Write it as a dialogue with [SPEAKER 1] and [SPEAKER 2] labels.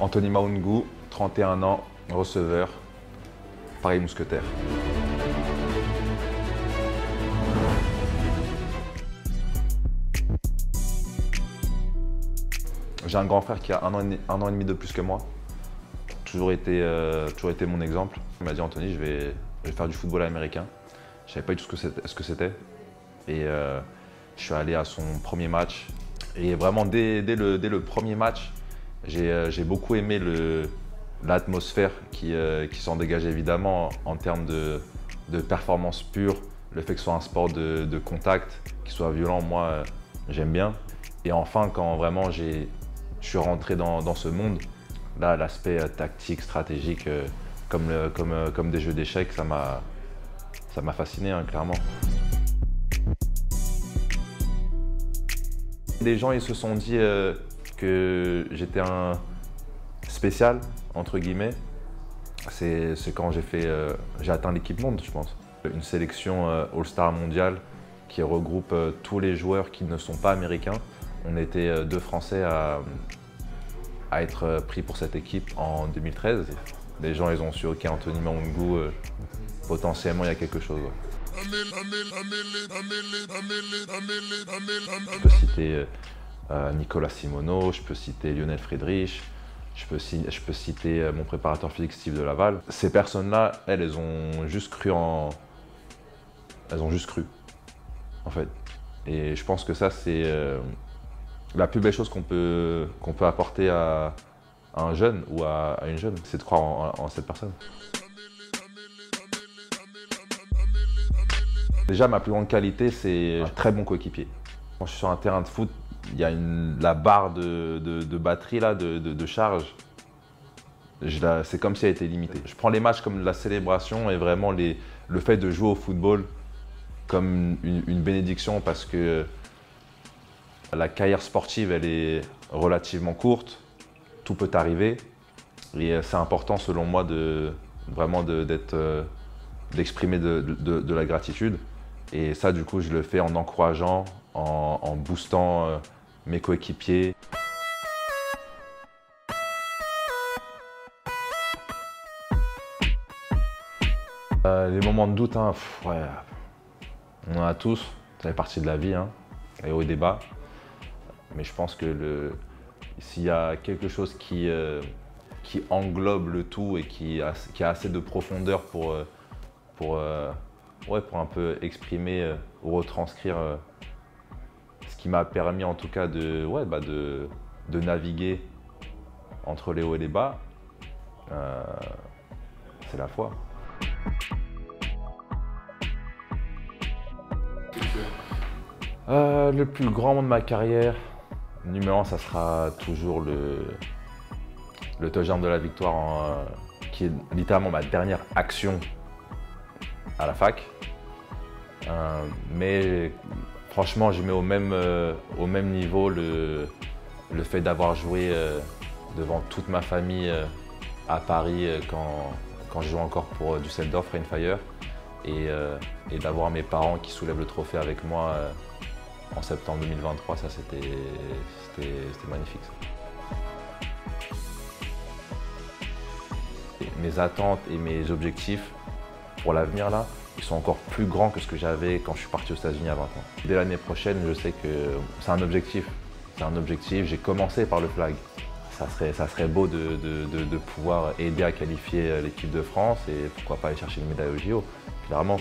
[SPEAKER 1] Anthony Maungu, 31 ans, receveur, Paris Mousquetaires. J'ai un grand frère qui a un an et demi de plus que moi. Toujours été mon exemple. Il m'a dit Anthony, je vais faire du football américain. Je ne savais pas du tout ce que c'était. Et je suis allé à son premier match. Et vraiment, dès le premier match, j'ai beaucoup aimé l'atmosphère qui s'en dégage évidemment en termes de performance pure. Le fait que ce soit un sport de contact, qu'il soit violent, moi, j'aime bien. Et enfin, quand vraiment je suis rentré dans ce monde, là, l'aspect tactique, stratégique, comme des jeux d'échecs, ça m'a fasciné, hein, clairement. Les gens, ils se sont dit que j'étais un spécial, entre guillemets. C'est quand j'ai atteint l'équipe monde, je pense. Une sélection All-Star mondiale qui regroupe tous les joueurs qui ne sont pas américains. On était 2 Français à être pris pour cette équipe en 2013. Les gens, ils ont su, ok, Anthony Maungu, potentiellement, il y a quelque chose. Ouais. Je peux citer Nicolas Simoneau, je peux citer Lionel Friedrich, je peux citer mon préparateur physique Steve Delaval. Ces personnes-là, elles ont juste cru en fait. Et je pense que ça, c'est la plus belle chose qu'on peut apporter à un jeune ou à une jeune, c'est de croire en cette personne. Déjà, ma plus grande qualité, c'est un très bon coéquipier. Quand je suis sur un terrain de foot, il y a la barre de batterie, là, de charge. C'est comme si elle était limitée. Je prends les matchs comme la célébration et vraiment le fait de jouer au football comme une bénédiction parce que la carrière sportive, elle est relativement courte, tout peut arriver et c'est important selon moi d'exprimer de la gratitude. Et ça, du coup, je le fais en encourageant, en boostant mes coéquipiers. Les moments de doute, hein, ouais, on en a tous, ça fait partie de la vie, hein, les hauts et des bas. Mais je pense que s'il y a quelque chose qui englobe le tout et qui a assez de profondeur pour un peu exprimer ou retranscrire ce qui m'a permis en tout cas de naviguer entre les hauts et les bas, c'est la foi. Le plus grand moment de ma carrière, numéro 1, ça sera toujours le touchdown de la victoire qui est littéralement ma dernière action à la fac. Mais franchement, je mets au même niveau le fait d'avoir joué devant toute ma famille à Paris quand je jouais encore pour Düsseldorf Rheinfire et d'avoir mes parents qui soulèvent le trophée avec moi en septembre 2023, ça c'était magnifique. Ça. Mes attentes et mes objectifs pour l'avenir là, ils sont encore plus grands que ce que j'avais quand je suis parti aux États-Unis à 20 ans. Dès l'année prochaine, je sais que c'est un objectif. C'est un objectif. J'ai commencé par le flag. Ça serait beau de pouvoir aider à qualifier l'équipe de France et pourquoi pas aller chercher une médaille au JO, clairement.